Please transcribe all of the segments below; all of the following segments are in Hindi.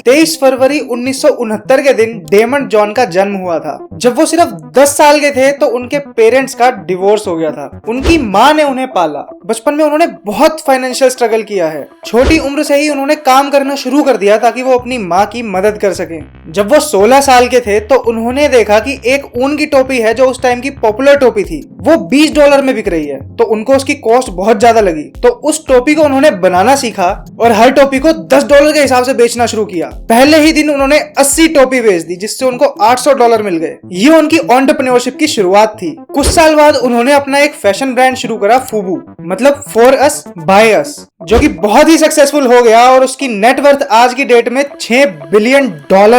23 फरवरी 1969 के दिन डेमंड जॉन का जन्म हुआ था। जब वो सिर्फ 10 साल के थे तो उनके पेरेंट्स का डिवोर्स हो गया था। उनकी माँ ने उन्हें पाला। बचपन में उन्होंने बहुत फाइनेंशियल स्ट्रगल किया है। छोटी उम्र से ही उन्होंने काम करना शुरू कर दिया ताकि वो अपनी माँ की मदद कर सकें। जब वो 16 साल के थे तो उन्होंने देखा कि एक ऊन की टोपी है जो उस टाइम की पॉपुलर टोपी थी, वो $20 में बिक रही है। तो उनको उसकी कॉस्ट बहुत ज्यादा लगी। तो उस टोपी को उन्होंने बनाना सीखा और हर टोपी को $10 के हिसाब से बेचना शुरू किया। पहले ही दिन उन्होंने 80 टोपी बेच दी, जिससे उनको $800 मिल गए। ये उनकी एंटरप्रेन्योरशिप की शुरुआत थी। कुछ साल बाद उन्होंने अपना एक फैशन ब्रांड शुरू करा, फूबू, मतलब फॉर अस बाय अस, जो कि बहुत ही सक्सेसफुल हो गया और उसकी नेटवर्थ आज की डेट में $6 बिलियन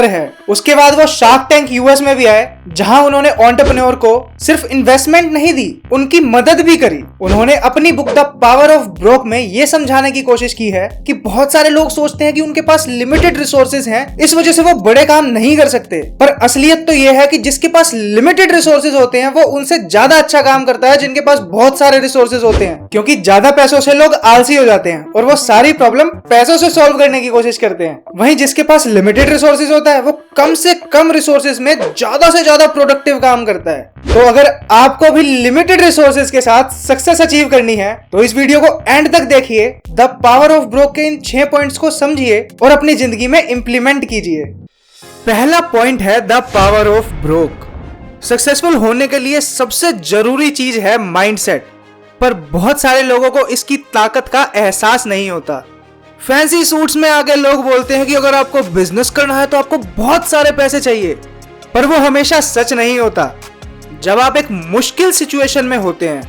है। उसके बाद वो शार्क टैंक यूएस में भी आए, जहां उन्होंने एंटरप्रेन्योर को सिर्फ इन्वेस्टमेंट नहीं दी, उनकी मदद भी करी। उन्होंने अपनी book the power of broke में ये समझाने की कोशिश की है कि बहुत सारे लोग सोचते हैं कि उनके पास लिमिटेड रिसोर्सेज हैं, इस वजह से वो बड़े काम नहीं कर सकते। पर असलियत तो ये है कि जिसके पास लिमिटेड रिसोर्सेज होते हैं वो उनसे ज्यादा अच्छा काम करता है जिनके पास बहुत सारे रिसोर्सेज होते हैं, क्योंकि ज्यादा पैसों से लोग आलसी हो जाते हैं और वो सारी प्रॉब्लम पैसों से सॉल्व करने की कोशिश करते हैं। वहीं जिसके पास लिमिटेड रिसोर्सेज होता है वो कम से कम रिसोर्सेज में ज्यादा से ज्यादा प्रोडक्टिव काम करता है। तो अगर आपको भी लिमिटेड रिसोर्सेज के साथ सक्सेस अचीव करनी है तो इस वीडियो को एंड तक देखिए, द पावर ऑफ ब्रोक के इन 6 पॉइंट्स को समझिए और अपनी जिंदगी में इंप्लीमेंट कीजिए। पहला पॉइंट है the power of broke. Successful होने के लिए सबसे जरूरी चीज है माइंडसेट, पर बहुत सारे लोगों को इसकी ताकत का एहसास नहीं होता। फैंसी सूट्स में आके लोग बोलते हैं कि अगर आपको बिजनेस करना है तो आपको बहुत सारे पैसे चाहिए, पर वो हमेशा सच नहीं होता। जब आप एक मुश्किल सिचुएशन में होते हैं,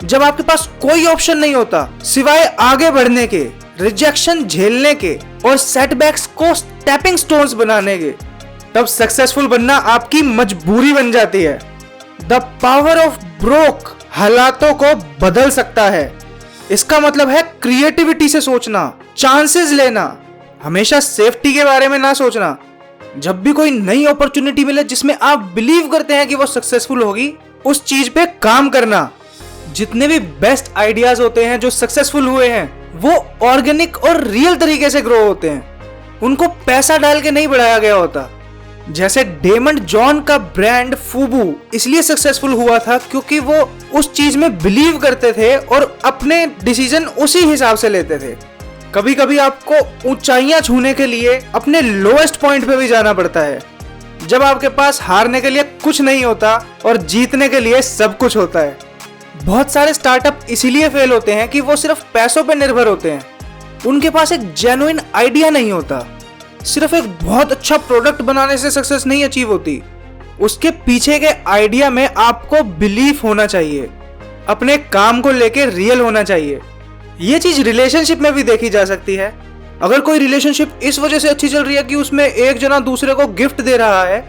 जब आपके पास कोई ऑप्शन नहीं होता सिवाय आगे बढ़ने के, रिजेक्शन झेलने के और सेटबैक्स को स्टेपिंग स्टोन्स बनाने के, तब सक्सेसफुल बनना आपकी मजबूरी बन जाती है। द पावर ऑफ ब्रोक हालातों को बदल सकता है। इसका मतलब है क्रिएटिविटी से सोचना, चांसेस लेना, हमेशा सेफ्टी के बारे में ना सोचना। जब भी कोई नई अपॉर्चुनिटी मिले जिसमें आप बिलीव करते हैं कि वो सक्सेसफुल होगी, उस चीज पे काम करना। जितने भी बेस्ट आइडियाज होते हैं जो सक्सेसफुल हुए हैं, वो ऑर्गेनिक और रियल तरीके से ग्रो होते हैं। उनको पैसा डाल के नहीं बढ़ाया गया होता। जैसे डेमंड जॉन का ब्रांड फूबू इसलिए सक्सेसफुल हुआ था क्योंकि वो उस चीज में बिलीव करते थे और अपने डिसीजन उसी हिसाब से लेते थे। कभी कभी आपको ऊंचाइयां छूने के लिए अपने लोएस्ट पॉइंट पे भी जाना पड़ता है, जब आपके पास हारने के लिए कुछ नहीं होता और जीतने के लिए सब कुछ होता है। बहुत सारे स्टार्टअप इसीलिए फेल होते हैं कि वो सिर्फ पैसों पे निर्भर होते हैं। उनके पास एक जेन्युइन आइडिया नहीं होता। सिर्फ एक बहुत अच्छा प्रोडक्ट बनाने से सक्सेस नहीं अचीव होती। उसके पीछे के आइडिया में आपको बिलीफ होना चाहिए, अपने काम को लेके रियल होना चाहिए। ये चीज रिलेशनशिप में भी देखी जा सकती है। अगर कोई रिलेशनशिप इस वजह से अच्छी चल रही है कि उसमें एक जना दूसरे को गिफ्ट दे रहा है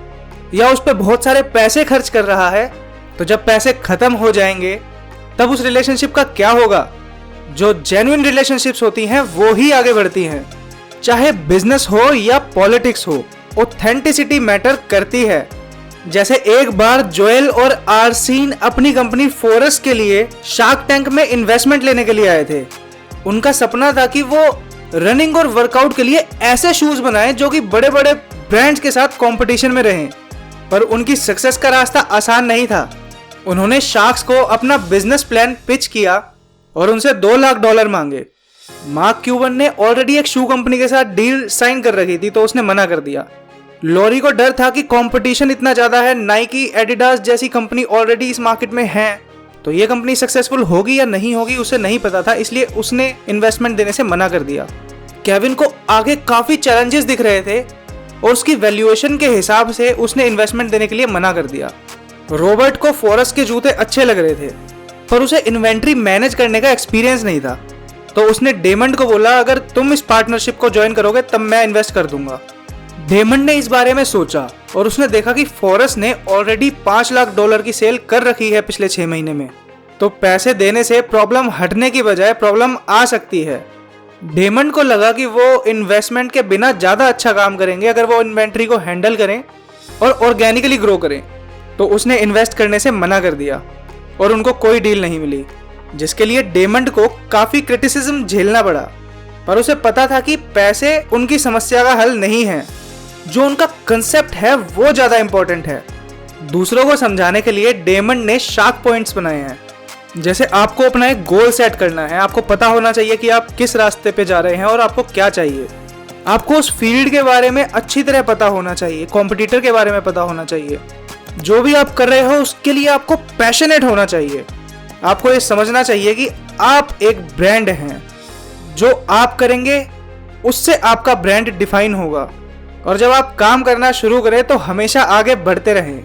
या उस पर बहुत सारे पैसे खर्च कर रहा है, तो जब पैसे खत्म हो जाएंगे तब उस रिलेशनशिप का क्या होगा? जो जेन्युइन रिलेशनशिप्स होती हैं वो ही आगे बढ़ती हैं। चाहे बिजनेस हो या पॉलिटिक्स हो, ऑथेंटिसिटी मैटर करती है। जैसे एक बार जोएल और आरसीन अपनी कंपनी फोरस के लिए शार्क टैंक में इन्वेस्टमेंट लेने के लिए आए थे। उनका सपना था कि वो रनिंग और वर्कआउट के लिए ऐसे शूज बनाएं जो कि बड़े बड़े ब्रांड्स के साथ कंपटीशन में रहें। पर उनकी सक्सेस का रास्ता आसान नहीं था। उन्होंने शार्क्स को अपना बिजनेस प्लान पिच किया और उनसे $2 लाख मांगे। मार्क क्यूबन ने ऑलरेडी एक शू कंपनी के साथ डील साइन कर रखी थी, तो उसने मना कर दिया। लॉरी को डर था कि कंपटीशन इतना ज्यादा है, नाइकी, एडिडास जैसी कंपनी ऑलरेडी इस मार्केट में है, तो ये कंपनी सक्सेसफुल होगी या नहीं होगी उसे नहीं पता था, इसलिए उसने इन्वेस्टमेंट देने से मना कर दिया। केविन को आगे काफी चैलेंजेस दिख रहे थे और उसकी वैल्यूएशन के हिसाब से उसने इन्वेस्टमेंट देने के लिए मना कर दिया। रॉबर्ट को फॉरेस्ट के जूते अच्छे लग रहे थे, पर उसे इन्वेंट्री मैनेज करने का एक्सपीरियंस नहीं था, तो उसने डेमंड को बोला अगर तुम इस पार्टनरशिप को ज्वाइन करोगे तब मैं इन्वेस्ट कर दूंगा। डेमंड ने इस बारे में सोचा और उसने देखा कि फॉरेस्ट ने ऑलरेडी $5 लाख की सेल कर रखी है पिछले 6 महीने में, तो पैसे देने से प्रॉब्लम हटने की बजाय प्रॉब्लम आ सकती है। डेमंड को लगा कि वो इन्वेस्टमेंट के बिना ज्यादा अच्छा काम करेंगे अगर वो इन्वेंट्री को हैंडल करें और ऑर्गेनिकली ग्रो करें, तो उसने इन्वेस्ट करने से मना कर दिया और उनको कोई डील नहीं मिली, जिसके लिए डेमंड को काफी क्रिटिसिज्म झेलना पड़ा। पर उसे पता था कि पैसे उनकी समस्या का हल नहीं है, जो उनका कंसेप्ट है वो ज्यादा इंपॉर्टेंट है। दूसरों को समझाने के लिए डेमंड ने शार्प पॉइंट्स बनाए हैं। जैसे आपको अपना एक गोल सेट करना है, आपको पता होना चाहिए कि आप किस रास्ते पे जा रहे हैं और आपको क्या चाहिए। आपको उस फील्ड के बारे में अच्छी तरह पता होना चाहिए, कॉम्पिटिटर के बारे में पता होना चाहिए। जो भी आप कर रहे हो उसके लिए आपको पैशनेट होना चाहिए। आपको ये समझना चाहिए कि आप एक ब्रांड हैं, जो आप करेंगे उससे आपका ब्रांड डिफाइन होगा। और जब आप काम करना शुरू करें तो हमेशा आगे बढ़ते रहें,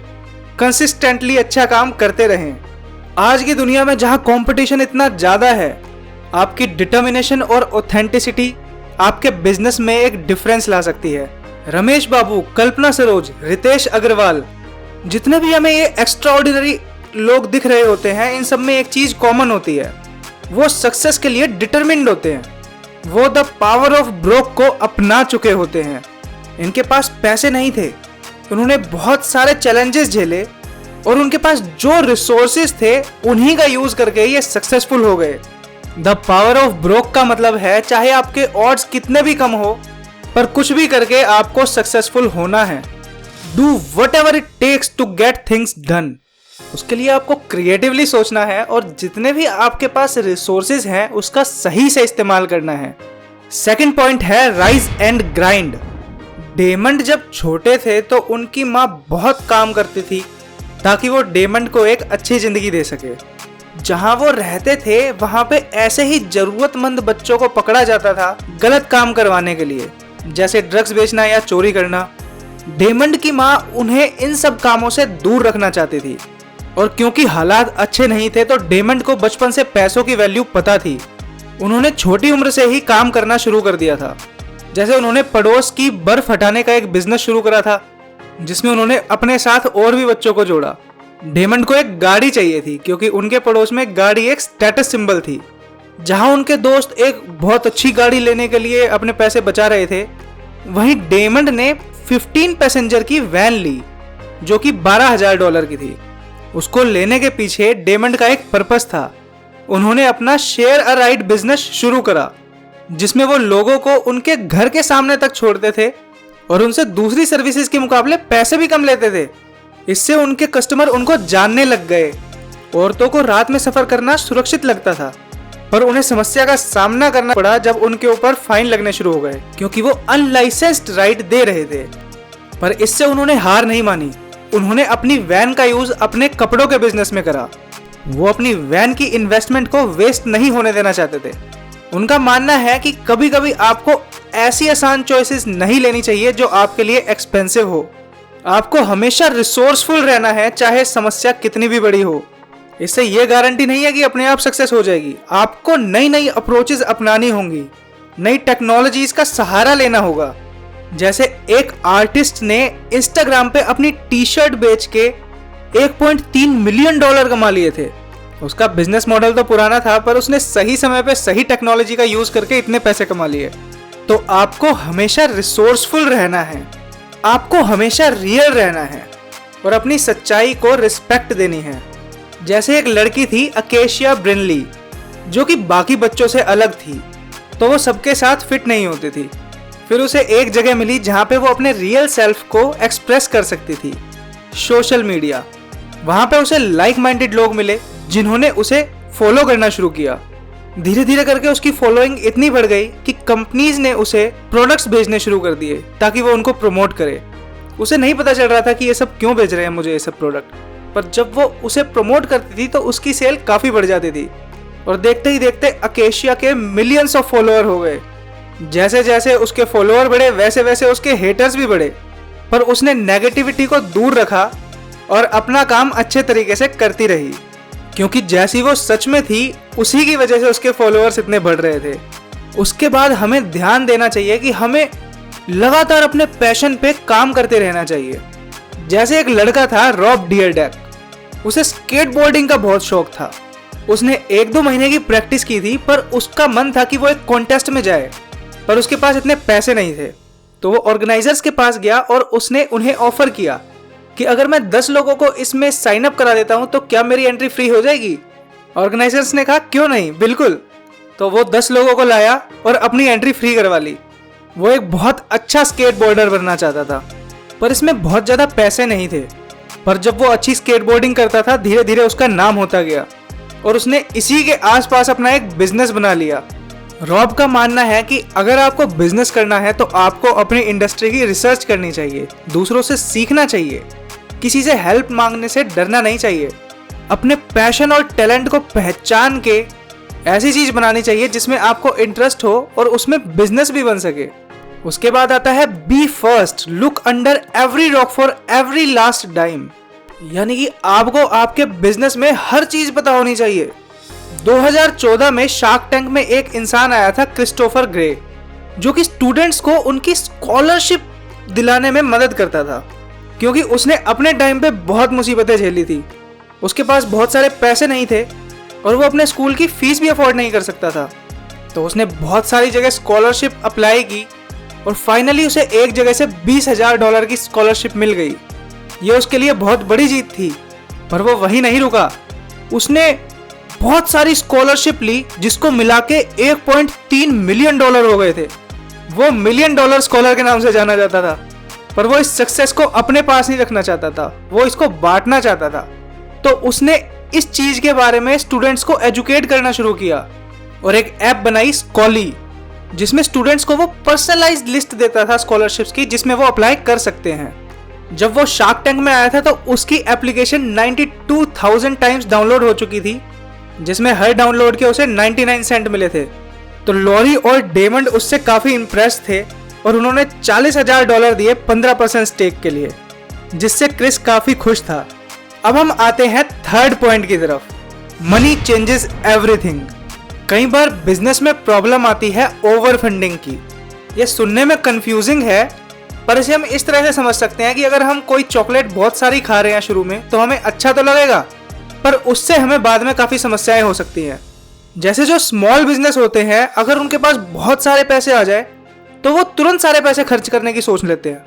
कंसिस्टेंटली अच्छा काम करते रहें। आज की दुनिया में जहां कंपटीशन इतना ज्यादा है, आपकी डिटर्मिनेशन और ऑथेंटिसिटी आपके बिजनेस में एक डिफरेंस ला सकती है। रमेश बाबू, कल्पना सरोज, रितेश अग्रवाल, जितने भी हमें ये एक्स्ट्राऑर्डिनरी लोग दिख रहे होते हैं, इन सब में एक चीज कॉमन होती है, वो सक्सेस के लिए डिटरमिन्ड होते हैं। वो द पावर ऑफ ब्रोक को अपना चुके होते हैं। इनके पास पैसे नहीं थे, उन्होंने बहुत सारे चैलेंजेस झेले और उनके पास जो रिसोर्सेज थे उन्हीं का यूज करके ये सक्सेसफुल हो गए। द पावर ऑफ ब्रोक का मतलब है चाहे आपके ऑड्स कितने भी कम हो, पर कुछ भी करके आपको सक्सेसफुल होना है। Do whatever it takes to get things done. उसके लिए आपको क्रिएटिवली सोचना है और जितने भी आपके पास रिसोर्सेज हैं उसका सही से इस्तेमाल करना है। सेकंड पॉइंट है राइज एंड ग्राइंड। डेमंड जब छोटे थे तो उनकी माँ बहुत काम करती थी ताकि वो डेमंड को एक अच्छी जिंदगी दे सके। जहां वो रहते थे वहां पे ऐसे ही जरूरतमंद बच्चों को पकड़ा जाता था गलत काम करवाने के लिए, जैसे ड्रग्स बेचना या चोरी करना। डेमंड की माँ उन्हें इन सब कामों से दूर रखना चाहती थी और क्योंकि हालात अच्छे नहीं थे तो डेमंड को बचपन से पैसों की वैल्यू पता थी। उन्होंने छोटी उम्र से ही काम करना शुरू कर दिया था। जैसे उन्होंने पड़ोस की बर्फ हटाने का एक बिजनेस शुरू करा था, जिसमें उन्होंने अपने साथ और भी बच्चों को जोड़ा। डेमंड को एक गाड़ी चाहिए थी क्योंकि उनके पड़ोस में गाड़ी एक स्टेटस सिंबल थी। जहां उनके दोस्त एक बहुत अच्छी गाड़ी लेने के लिए अपने पैसे बचा रहे थे, वहीं डेमंड ने 15 पैसेंजर की वैन ली जो कि $12,000 की थी। उसको लेने के पीछे डेमंड का एक पर्पस था। उन्होंने अपना शेयर अ राइड बिजनेस शुरू करा, जिसमें वो लोगों को उनके घर के सामने तक छोड़ते थे और उनसे दूसरी सर्विसेज के मुकाबले पैसे भी कम लेते थे। इससे उनके कस्टमर उनको जानने लग गए। औरतों को रात में सफर करना सुरक्षित लगता था, पर उन्हें समस्या का सामना करना पड़ा जब उनके ऊपर फाइन लगने शुरू हो गए क्योंकि वो अनलाइसेंस्ड राइड दे रहे थे। पर इससे उन्होंने हार नहीं मानी। उन्होंने अपनी वैन का यूज अपने कपड़ों के बिजनेस में करा। वो अपनी वैन की इन्वेस्टमेंट को वेस्ट नहीं होने देना चाहते थे। उनका मानना है कि कभी कभी आपको ऐसी आसान चॉइसेस नहीं लेनी चाहिए जो आपके लिए एक्सपेंसिव हो। आपको हमेशा रिसोर्सफुल रहना है, चाहे समस्या कितनी भी बड़ी हो। इससे ये गारंटी नहीं है कि अपने आप सक्सेस हो जाएगी। आपको नई नई अप्रोचेस अपनानी होंगी, नई टेक्नोलॉजीज का सहारा लेना होगा। जैसे एक आर्टिस्ट ने इंस्टाग्राम पे अपनी टी शर्ट बेच के $1.3 मिलियन कमा लिए थे। उसका बिजनेस मॉडल तो पुराना था, पर उसने सही समय पे सही टेक्नोलॉजी का यूज करके इतने पैसे कमा लिए। तो आपको हमेशा रिसोर्सफुल रहना है, आपको हमेशा रियल रहना है और अपनी सच्चाई को रिस्पेक्ट देनी है। जैसे एक लड़की थी अकेशिया ब्रिनली, जो कि बाकी बच्चों से अलग थी, तो वो सबके साथ फिट नहीं होती थी। फिर उसे एक जगह मिली जहां पे वो अपने रियल सेल्फ को एक्सप्रेस कर सकती थी, सोशल मीडिया। वहां पे उसे लाइक माइंडेड लोग मिले जिन्होंने उसे फॉलो करना शुरू किया। धीरे धीरे करके उसकी फॉलोइंग इतनी बढ़ गई कि कंपनीज ने उसे प्रोडक्ट्स भेजने शुरू कर दिए ताकि वो उनको प्रमोट करे। उसे नहीं पता चल रहा था कि ये सब क्यों भेज रहे हैं मुझे ये सब प्रोडक्ट, पर जब वो उसे प्रमोट करती थी तो उसकी सेल काफी बढ़ जाती थी और देखते ही देखते अकेशिया के मिलियंस ऑफ फॉलोअर हो गए। जैसे जैसे उसके फॉलोअर बढ़े वैसे वैसे उसके हेटर्स भी बढ़े, पर उसने नेगेटिविटी को दूर रखा और अपना काम अच्छे तरीके से करती रही, क्योंकि जैसी वो सच में थी उसी की वजह से उसके फॉलोअर्स इतने बढ़ रहे थे। उसके बाद हमें ध्यान देना चाहिए कि हमें लगातार अपने पैशन पे काम करते रहना चाहिए। जैसे एक लड़का था रॉब डियरडेक, उसे स्केटबोर्डिंग का बहुत शौक था। उसने 1-2 महीने की प्रैक्टिस की थी, पर उसका मन था कि वो एक कॉन्टेस्ट में जाए, पर उसके पास इतने पैसे नहीं थे। तो वो ऑर्गेनाइजर्स के पास गया और उसने उन्हें ऑफर किया कि अगर मैं 10 लोगों को इसमें साइन अप करा देता हूं तो क्या मेरी एंट्री फ्री हो जाएगी। ऑर्गेनाइजर्स ने कहा क्यों नहीं, बिल्कुल। तो वो 10 लोगों को लाया और अपनी एंट्री फ्री करवा ली। वो एक बहुत अच्छा स्केटबोर्डर बनना चाहता था, पर इसमें बहुत ज़्यादा पैसे नहीं थे। पर जब वो अच्छी स्केटबोर्डिंग करता था, धीरे धीरे उसका नाम होता गया और उसने इसी के आसपास अपना एक बिजनेस बना लिया। रॉब का मानना है कि अगर आपको बिजनेस करना है तो आपको अपनी इंडस्ट्री की रिसर्च करनी चाहिए, दूसरों से सीखना चाहिए, किसी से हेल्प मांगने से डरना नहीं चाहिए। अपने पैशन और टैलेंट को पहचान के ऐसी चीज बनानी चाहिए जिसमें आपको इंटरेस्ट हो और उसमें बिजनेस भी बन सके। उसके बाद आता है be first, look under every rock for every last dime. यानी कि आपको आपके बिजनेस में हर चीज पता होनी चाहिए। 2014 में शार्क टैंक में एक इंसान आया था, क्रिस्टोफर ग्रे, जो कि स्टूडेंट्स को उनकी स्कॉलरशिप दिलाने में मदद करता था, क्योंकि उसने अपने टाइम पे बहुत मुसीबतें झेली थी। उसके पास बहुत सारे पैसे नहीं थे और वो अपने स्कूल की फीस भी अफोर्ड नहीं कर सकता था। तो उसने बहुत सारी जगह स्कॉलरशिप अप्लाई की और फाइनली उसे एक जगह से $20,000 की स्कॉलरशिप मिल गई। ये उसके लिए बहुत बड़ी जीत थी। पर वो वहीं नहीं रुका, उसने बहुत सारी स्कॉलरशिप ली जिसको मिला के $1.3 मिलियन हो गए थे। वो $1 मिलियन स्कॉलर के नाम से जाना जाता था। पर वो इस सक्सेस को अपने पास नहीं रखना चाहता था, वो इसको बांटना चाहता था। तो उसने इस चीज के बारे में स्टूडेंट्स को एजुकेट करना शुरू किया और एक ऐप बनाई, स्कॉली, जिसमें स्टूडेंट्स को वो पर्सनलाइज्ड लिस्ट देता था स्कॉलरशिप्स की, जिसमें वो अप्लाई कर सकते हैं। जब वो शार्क टैंक में आया था तो उसकी एप्लीकेशन 92,000 टाइम्स डाउनलोड हो चुकी थी, जिसमें हर डाउनलोड के उसे 99 सेंट मिले थे। तो लॉरी और डेमंड उससे काफी इंप्रेस थे और उन्होंने $40,000 दिए 15% स्टेक के लिए, जिससे क्रिस काफी खुश था। अब हम आते हैं थर्ड पॉइंट की तरफ, मनी चेंजेस एवरीथिंग। कई बार बिजनेस में प्रॉब्लम आती है ओवर फंडिंग की। यह सुनने में कंफ्यूजिंग है, पर इसे हम इस तरह से समझ सकते हैं कि अगर हम कोई चॉकलेट बहुत सारी खा रहे हैं शुरू में तो हमें अच्छा तो लगेगा, पर उससे हमें बाद में काफी समस्याएं हो सकती हैं। जैसे जो स्मॉल बिजनेस होते हैं, अगर उनके पास बहुत सारे पैसे आ जाए तो वो तुरंत सारे पैसे खर्च करने की सोच लेते हैं,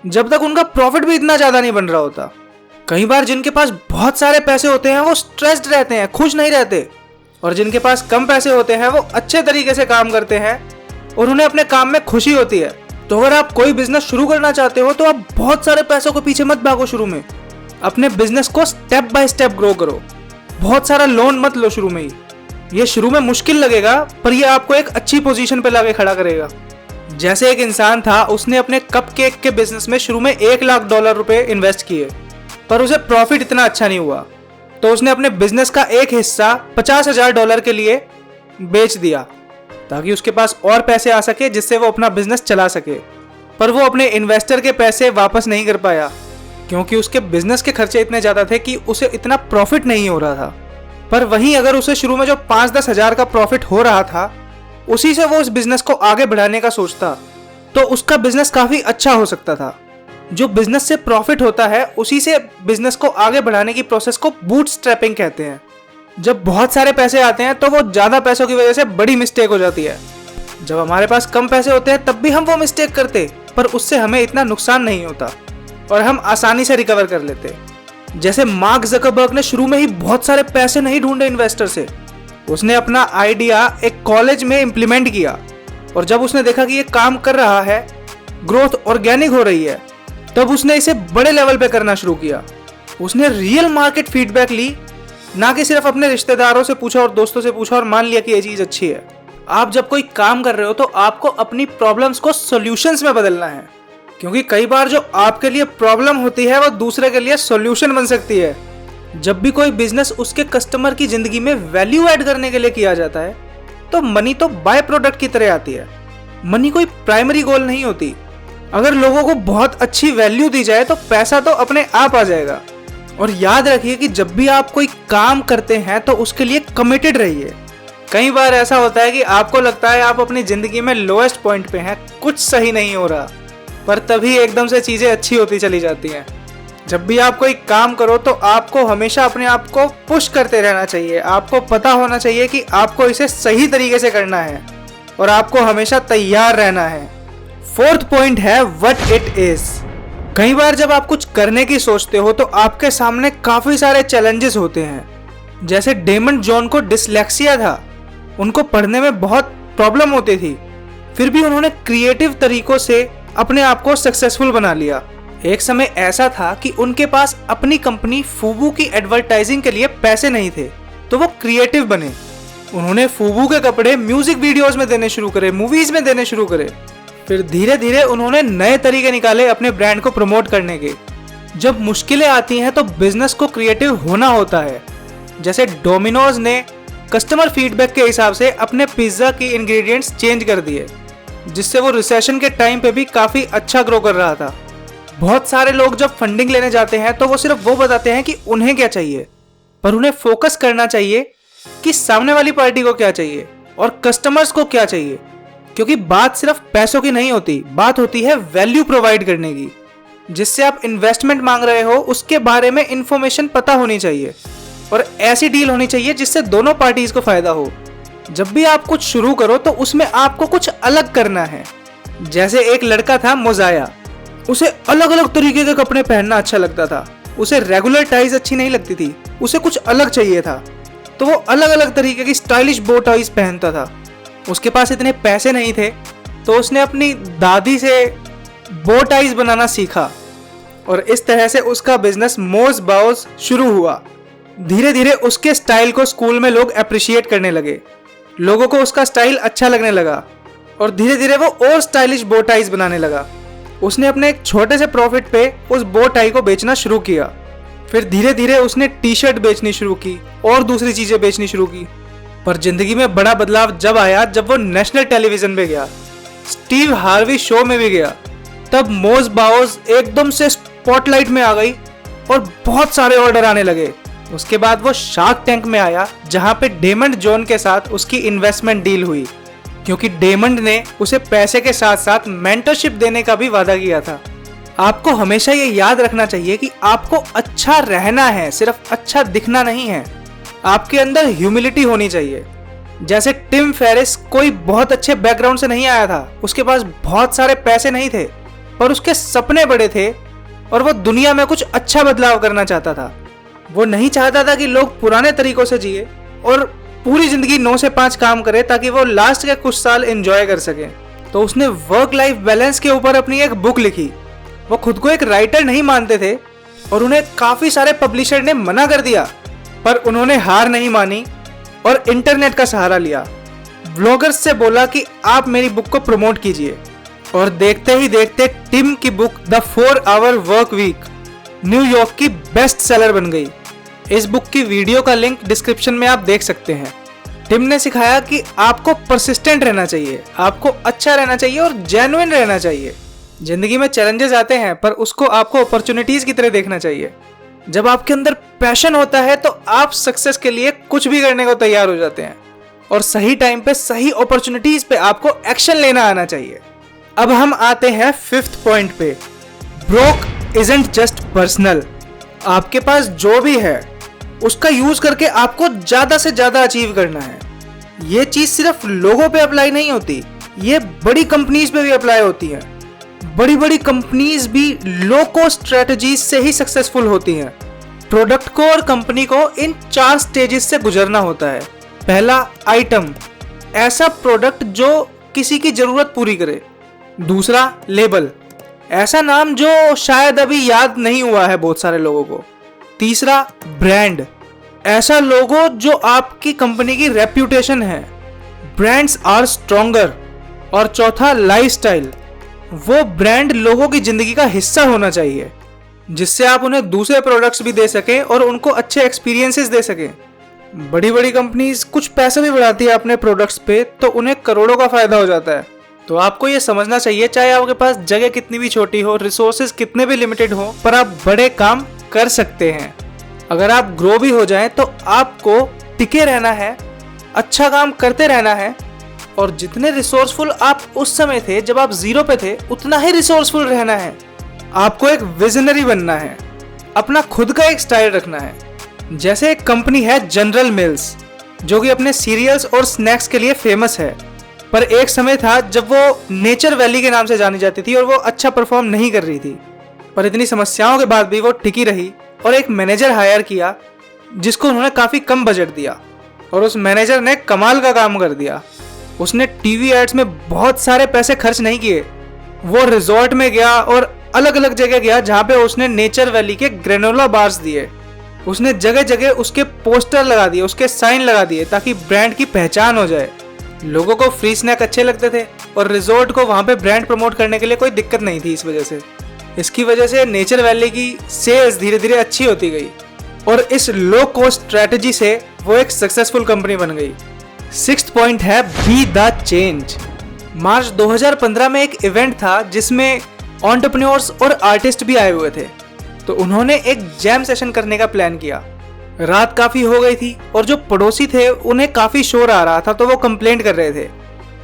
जब तक उनका प्रॉफिट भी इतना ज्यादा नहीं बन रहा होता। कई बार जिनके पास बहुत सारे पैसे होते हैं वो स्ट्रेस्ड रहते हैं, खुश नहीं रहते, और जिनके पास कम पैसे होते हैं वो अच्छे तरीके से काम करते हैं और उन्हें अपने काम में खुशी होती है। तो अगर आप कोई बिजनेस शुरू करना चाहते हो तो आप बहुत सारे पैसों के पीछे मत भागो। शुरू में अपने बिजनेस को स्टेप बाय स्टेप ग्रो करो, बहुत सारा लोन मत लो शुरू में ही। ये शुरू में मुश्किल लगेगा, पर ये आपको एक अच्छी पोजीशन पे लाके खड़ा करेगा। जैसे एक इंसान था, उसने अपने कपकेक के बिजनेस में शुरू में $1 लाख रुपए इन्वेस्ट किए, पर उसे प्रॉफिट इतना अच्छा नहीं हुआ, तो उसने अपने बिजनेस का एक हिस्सा $50,000 के लिए बेच दिया ताकि उसके पास और पैसे आ सके, जिससे वो अपना बिजनेस चला सके। पर वो अपने इन्वेस्टर के पैसे वापस नहीं कर पाया, क्योंकि उसके बिजनेस के खर्चे इतने ज्यादा थे कि उसे इतना प्रॉफिट नहीं हो रहा था। पर वहीं अगर उसे शुरू में जो 5-10 हजार का प्रॉफिट हो रहा था, उसी से वो उस बिजनेस को आगे बढ़ाने का सोचता, तो उसका बिजनेस काफी अच्छा हो सकता था। जो बिजनेस से प्रॉफिट होता है, उसी से बिजनेस को आगे बढ़ाने की प्रोसेस को बूटस्ट्रैपिंग कहते हैं। जब बहुत सारे पैसे आते हैं तो वो ज्यादा पैसों की वजह से बड़ी मिस्टेक हो जाती है। जब हमारे पास कम पैसे होते हैं तब भी हम वो मिस्टेक करते, पर उससे हमें इतना नुकसान नहीं होता और हम आसानी से रिकवर कर लेते। जैसे मार्क ज़करबर्ग ने शुरू में ही बहुत सारे पैसे नहीं ढूंढे इन्वेस्टर से, उसने अपना आइडिया एक कॉलेज में इम्प्लीमेंट किया और जब उसने देखा कि ये काम कर रहा है, ग्रोथ ऑर्गेनिक हो रही है, तब उसने इसे बड़े लेवल पे करना शुरू किया। उसने रियल मार्केट फीडबैक ली, ना कि सिर्फ अपने रिश्तेदारों से पूछा और दोस्तों से पूछा और मान लिया कि ये चीज अच्छी है। आप जब कोई काम कर रहे हो तो आपको अपनी प्रॉब्लम्स को सॉल्यूशंस में बदलना है, क्योंकि कई बार जो आपके लिए प्रॉब्लम होती है वो दूसरे के लिए सॉल्यूशन बन सकती है। जब भी कोई बिजनेस उसके कस्टमर की जिंदगी में वैल्यू ऐड करने के लिए किया जाता है तो मनी तो बाय प्रोडक्ट की तरह आती है, मनी कोई प्राइमरी गोल नहीं होती। अगर लोगों को बहुत अच्छी वैल्यू दी जाए तो पैसा तो अपने आप आ जाएगा। और याद रखिए कि जब भी आप कोई काम करते हैं तो उसके लिए कमिटेड रहिए। कई बार ऐसा होता है कि आपको लगता है आप अपनी जिंदगी में लोएस्ट पॉइंट पे हैं, कुछ सही नहीं हो रहा, पर तभी एकदम से चीजें अच्छी होती चली जाती हैं। जब भी आप कोई काम करो तो आपको हमेशा अपने आप को पुश करते रहना चाहिए। आपको पता होना चाहिए कि आपको इसे सही तरीके से करना है और आपको हमेशा तैयार रहना है। फोर्थ पॉइंट है व्हाट इट इज। कई बार जब आप कुछ करने की सोचते हो तो आपके सामने काफी सारे चैलेंजेस होते हैं। जैसे डेमन जॉन को डिसलेक्सिया था उनको पढ़ने में बहुत प्रॉब्लम होती थी, फिर भी उन्होंने क्रिएटिव तरीकों से अपने आप को सक्सेसफुल बना लिया। एक समय ऐसा था कि उनके पास अपनी कंपनी फूबू की एडवर्टाइजिंग के लिए पैसे नहीं थे, तो वो क्रिएटिव बने। उन्होंने फूबू के कपड़े म्यूजिक वीडियोस में देने शुरू करे, मूवीज में देने शुरू करे। फिर धीरे धीरे उन्होंने नए तरीके निकाले अपने ब्रांड को प्रमोट करने के। जब मुश्किलें आती हैं तो बिजनेस को क्रिएटिव होना होता है। जैसे डोमिनोज ने कस्टमर फीडबैक के हिसाब से अपने पिज्जा की इंग्रेडिएंट्स चेंज कर दिए, जिससे वो रिसेशन के टाइम पे भी काफी अच्छा ग्रो कर रहा था। बहुत सारे लोग जब फंडिंग लेने जाते हैं तो वो सिर्फ वो बताते हैं कि उन्हें क्या चाहिए, पर उन्हें फोकस करना चाहिए कि सामने वाली पार्टी को क्या चाहिए और कस्टमर्स को क्या चाहिए। क्योंकि बात सिर्फ पैसों की नहीं होती, बात होती है वैल्यू प्रोवाइड करने की। जिससे आप इन्वेस्टमेंट मांग रहे हो उसके बारे में इंफॉर्मेशन पता होनी चाहिए और ऐसी डील होनी चाहिए जिससे दोनों पार्टीज को फायदा हो। जब भी आप कुछ शुरू करो तो उसमें आपको कुछ अलग करना है। जैसे एक लड़का था मोजाया, उसे अलग अलग तरीके के कपड़े पहनना अच्छा लगता था, उसे रेगुलर टाइज अच्छी नहीं लगती थी, उसे कुछ अलग चाहिए था, तो वो अलग अलग तरीके की स्टाइलिश बो टाइज पहनता था। उसके पास इतने पैसे नहीं थे तो उसने अपनी दादी से बो टाइज बनाना सीखा और इस तरह से उसका बिजनेस मोज बाउज शुरू हुआ। धीरे धीरे उसके स्टाइल को स्कूल में लोग अप्रिशिएट करने लगे, लोगों को उसका स्टाइल अच्छा लगने लगा और धीरे धीरे वो और स्टाइलिश बो टाइज बनाने लगा। उसने अपने एक छोटे से प्रॉफिट पे उस बो टाई को बेचना शुरू किया। फिर धीरे धीरे उसने टी शर्ट बेचनी शुरू की और दूसरी चीजें बेचनी शुरू की। पर जिंदगी में बड़ा बदलाव जब आया जब वो नेशनल टेलीविजन पे गया, स्टीव हार्वी शो में भी गया। तब मोज बाओज एकदम से स्पॉटलाइट में आ गई और बहुत सारे ऑर्डर आने लगे। उसके बाद वो शार्क टैंक में आया जहां पे डेमंड जॉन के साथ उसकी इन्वेस्टमेंट डील हुई, क्योंकि डेमंड ने उसे पैसे के साथ साथ मेंटरशिप देने का भी वादा किया था। आपको हमेशा ये याद रखना चाहिए कि आपको अच्छा रहना है, सिर्फ अच्छा दिखना नहीं है। आपके अंदर ह्यूमिलिटी होनी चाहिए। जैसे टिम फेरिस कोई बहुत अच्छे बैकग्राउंड से नहीं आया था, उसके पास बहुत सारे पैसे नहीं थे, पर उसके सपने बड़े थे और वो दुनिया में कुछ अच्छा बदलाव करना चाहता था। वो नहीं चाहता था कि लोग पुराने तरीकों से जिए और पूरी जिंदगी 9 से 5 काम करे ताकि वो लास्ट के कुछ साल एंजॉय कर सके। तो उसने वर्क लाइफ बैलेंस के ऊपर अपनी एक बुक लिखी। वो खुद को एक राइटर नहीं मानते थे और उन्हें काफी सारे पब्लिशर ने मना कर दिया, पर उन्होंने हार नहीं मानी और इंटरनेट का सहारा लिया। ब्लॉगर्स से बोला कि आप मेरी बुक को प्रमोट कीजिए और देखते ही देखते टिम की book the 4 hour work week New York की बेस्ट सेलर बन गई। इस बुक की वीडियो का लिंक डिस्क्रिप्शन में आप देख सकते हैं। टिम ने सिखाया कि आपको परसिस्टेंट रहना चाहिए, आपको अच्छा रहना चाहिए और जेन्युइन रहना चाहिए। जिंदगी में चैलेंजेस आते हैं पर उसको आपको अपॉर्चुनिटीज की तरह देखना चाहिए। जब आपके अंदर पैशन होता है तो आप सक्सेस के लिए कुछ भी करने को तैयार हो जाते हैं और सही टाइम पे सही अपॉर्चुनिटीज पे आपको एक्शन लेना आना चाहिए। अब हम आते हैं 5th पॉइंट पे। Broke isn't just personal. आपके पास जो भी है उसका यूज करके आपको ज्यादा से ज्यादा अचीव करना है। ये चीज सिर्फ लोगों पे अप्लाई नहीं होती, ये बड़ी कंपनीज पे भी अप्लाई होती है। बड़ी बड़ी कंपनीज भी लो कॉस्ट स्ट्रेटजीज से ही सक्सेसफुल होती हैं। प्रोडक्ट को और कंपनी को इन 4 स्टेजेस से गुजरना होता है। पहला, आइटम, ऐसा प्रोडक्ट जो किसी की जरूरत पूरी करे। दूसरा, लेबल, ऐसा नाम जो शायद अभी याद नहीं हुआ है बहुत सारे लोगों को। तीसरा, ब्रांड, ऐसा लोगो जो आपकी कंपनी की रेप्यूटेशन है। Brands are stronger. और चौथा, लाइफस्टाइल, वो ब्रांड लोगों की जिंदगी का हिस्सा होना चाहिए जिससे आप उन्हें दूसरे प्रोडक्ट्स भी दे सकें और उनको अच्छे एक्सपीरियंसेस दे सकें। बड़ी बड़ी कंपनीज कुछ पैसे भी बढ़ाती है अपने प्रोडक्ट्स पे तो उन्हें करोड़ों का फायदा हो जाता है। तो आपको ये समझना चाहिए, चाहे आपके पास जगह कितनी भी छोटी हो, रिसोर्सेज कितने भी लिमिटेड हो, पर आप बड़े काम कर सकते हैं। अगर आप ग्रो भी हो जाएं तो आपको टिके रहना है, अच्छा काम करते रहना है और जितने रिसोर्सफुल आप उस समय थे जब आप 0 पे थे उतना ही रिसोर्सफुल रहना है। आपको एक विजनरी बनना है, अपना खुद का एक स्टाइल रखना है। जैसे एक कंपनी है जनरल मिल्स जो कि अपने सीरियल्स और स्नैक्स के लिए फेमस है, पर एक समय था जब वो नेचर वैली के नाम से जानी जाती थी और वो अच्छा परफॉर्म नहीं कर रही थी। पर इतनी समस्याओं के बाद भी वो टिकी रही और एक मैनेजर हायर किया जिसको उन्होंने काफी कम बजट दिया और उस मैनेजर ने कमाल का काम कर दिया। उसने टीवी एड्स में बहुत सारे पैसे खर्च नहीं किए। वो रिजॉर्ट में गया और अलग अलग जगह गया जहाँ पे उसने नेचर वैली के ग्रेनोला बार्स दिए। उसने जगह जगह उसके पोस्टर लगा दिए, उसके साइन लगा दिए ताकि ब्रांड की पहचान हो जाए। लोगों को फ्री स्नैक अच्छे लगते थे और रिजॉर्ट को वहाँ पे ब्रांड प्रमोट करने के लिए कोई दिक्कत नहीं थी। इसकी वजह से नेचर वैली की सेल्स धीरे धीरे अच्छी होती गई और इस लो कॉस्ट स्ट्रेटेजी से वो एक सक्सेसफुल कंपनी बन गई। 6th पॉइंट है बी द चेंज। मार्च 2015 में एक इवेंट था जिसमें एंटरप्रेन्योर्स और आर्टिस्ट भी आए हुए थे। तो उन्होंने एक जैम सेशन करने का प्लान किया। रात काफी हो गई थी और जो पड़ोसी थे उन्हें काफी शोर आ रहा था, तो वो कंप्लेंट कर रहे थे।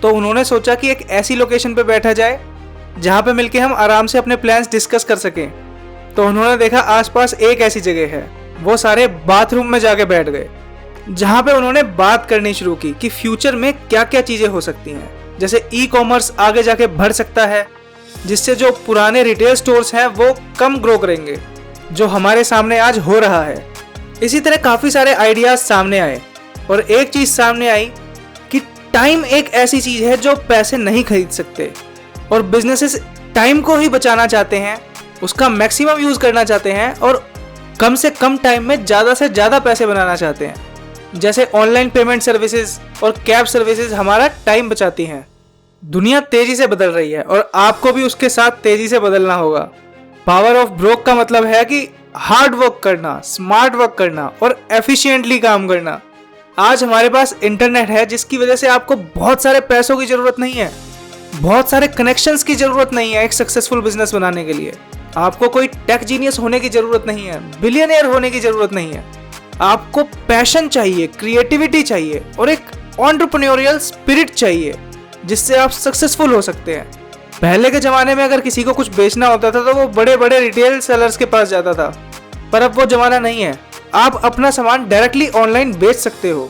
तो उन्होंने सोचा कि एक ऐसी लोकेशन पे बैठा जाए जहाँ पे मिलके हम आराम से अपने प्लान्स डिस्कस कर सकें। तो उन्होंने देखा आसपास एक ऐसी जगह है। वो सारे बाथरूम में जाके बैठ गए जहाँ पे उन्होंने बात करनी शुरू की कि फ्यूचर में क्या क्या चीजें हो सकती हैं। जैसे ई कॉमर्स आगे जाके बढ़ सकता है, जिससे जो पुराने रिटेल स्टोर्स हैं वो कम ग्रो करेंगे, जो हमारे सामने आज हो रहा है। इसी तरह काफी सारे आइडियाज सामने आए और एक चीज सामने आई कि टाइम एक ऐसी चीज है जो पैसे नहीं खरीद सकते और बिजनेसेस टाइम को ही बचाना चाहते हैं, उसका मैक्सिमम यूज करना चाहते हैं और कम से कम टाइम में ज्यादा से ज्यादा पैसे बनाना चाहते हैं। जैसे ऑनलाइन पेमेंट सर्विसेज और कैब सर्विसेज हमारा टाइम बचाती हैं। दुनिया तेजी से बदल रही है और आपको भी उसके साथ तेजी से बदलना होगा। पावर ऑफ ब्रोक का मतलब है कि हार्ड वर्क करना, स्मार्ट वर्क करना और एफिशिएंटली काम करना। आज हमारे पास इंटरनेट है जिसकी वजह से आपको बहुत सारे पैसों की जरूरत नहीं है, बहुत सारे कनेक्शंस की जरूरत नहीं है एक सक्सेसफुल बिजनेस बनाने के लिए। आपको कोई टेक जीनियस होने की जरूरत नहीं है, बिलियनियर होने की जरूरत नहीं है। आपको पैशन चाहिए, क्रिएटिविटी चाहिए और एक एंटरप्रेन्योरियल स्पिरिट चाहिए जिससे आप सक्सेसफुल हो सकते हैं। पहले के जमाने में अगर किसी को कुछ बेचना होता था तो वो बड़े बड़े रिटेल सेलर्स के पास जाता था, पर अब वो जमाना नहीं है। आप अपना सामान डायरेक्टली ऑनलाइन बेच सकते हो।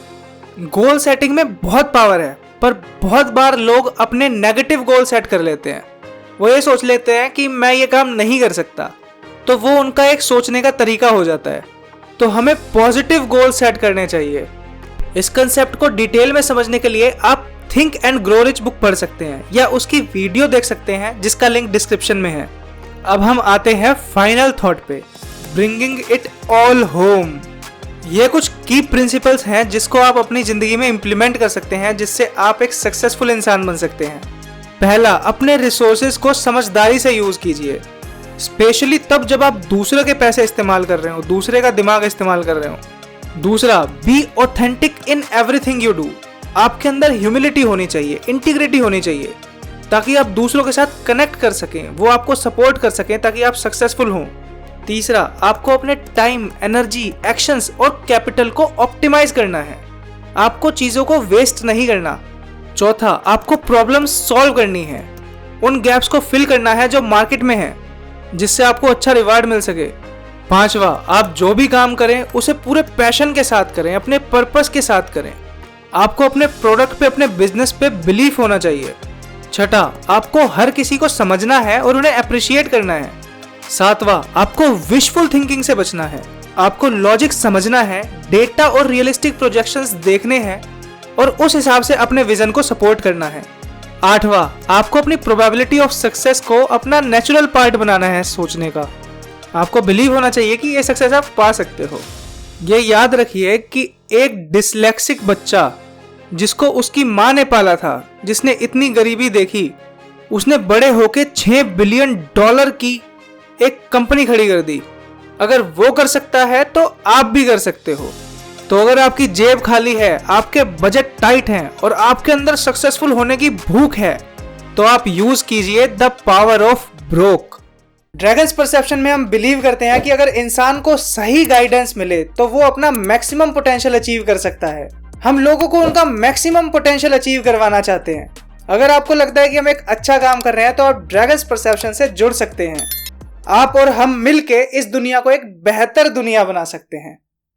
गोल सेटिंग में बहुत पावर है, पर बहुत बार लोग अपने नेगेटिव गोल सेट कर लेते हैं। वो ये सोच लेते हैं कि मैं ये काम नहीं कर सकता, तो वो उनका एक सोचने का तरीका हो जाता है। तो हमें पॉजिटिव गोल सेट करने चाहिए। इस कंसेप्ट को डिटेल में समझने के लिए आप think and grow rich book पढ़ सकते हैं या उसकी वीडियो देख सकते हैं जिसका लिंक डिस्क्रिप्शन में है। अब हम आते हैं फाइनल थॉट पे, ब्रिंगिंग इट ऑल होम। ये कुछ की प्रिंसिपल्स हैं जिसको आप अपनी जिंदगी में इंप्लीमेंट कर सकते हैं, जिससे आप एक सक्सेसफुल इंसान बन सकते हैं। पहला, अपने रिसोर्सेज को समझदारी से यूज कीजिए, स्पेशली तब जब आप दूसरे के पैसे इस्तेमाल कर रहे हो, दूसरे का दिमाग इस्तेमाल कर रहे हो। दूसरा, be authentic in everything you do. आपके अंदर ह्यूमिलिटी होनी चाहिए, इंटीग्रिटी होनी चाहिए, ताकि आप दूसरों के साथ कनेक्ट कर सकें, वो आपको सपोर्ट कर सकें ताकि आप सक्सेसफुल हों। तीसरा, आपको अपने टाइम, एनर्जी, एक्शंस और कैपिटल को ऑप्टिमाइज करना है। आपको चीजों को वेस्ट नहीं करना। चौथा, आपको प्रॉब्लम सॉल्व करनी है, उन गैप्स को फिल करना है जो मार्केट में है, जिससे आपको अच्छा रिवार्ड मिल सके। पांचवा, आप जो भी काम करें उसे पूरे पैशन के साथ करें, अपने पर्पस के साथ करें। आपको अपने प्रोडक्ट पे, अपने बिजनेस पे बिलीफ होना चाहिए। छठा, आपको हर किसी को समझना है और उन्हें अप्रिशिएट करना है। सातवां, आपको विशफुल थिंकिंग से बचना है। आपको लॉजिक समझना है, डेटा और रियलिस्टिक प्रोजेक्शंस देखने हैं और उस हिसाब से अपने विजन को सपोर्ट करना है। आठवां, आपको अपनी प्रोबेबिलिटी ऑफ सक्सेस को अपना नेचुरल पार्ट बनाना है सोचने का। आपको बिलीव होना चाहिए कि ये सक्सेस आप पा सकते हो। ये याद रखिए कि एक डिसलेक्सिक बच्चा जिसको उसकी माँ ने पाला था, जिसने इतनी गरीबी देखी, उसने बड़े होके $6 बिलियन की एक कंपनी खड़ी कर दी। अगर वो कर सकता है तो आप भी कर सकते हो। तो अगर आपकी जेब खाली है, आपके बजट टाइट हैं और आपके अंदर सक्सेसफुल होने की भूख है, तो आप यूज कीजिए the power of broke. Dragons perception में हम बिलीव करते हैं कि अगर इंसान को सही गाइडेंस मिले तो वो अपना मैक्सिमम पोटेंशियल अचीव कर सकता है। हम लोगों को उनका मैक्सिमम पोटेंशियल अचीव करवाना चाहते हैं। अगर आपको लगता है कि हम एक अच्छा काम कर रहे हैं तो आप ड्रैगन्स परसेप्शन से जुड़ सकते हैं। आप और हम मिलके इस दुनिया को एक बेहतर दुनिया बना सकते हैं।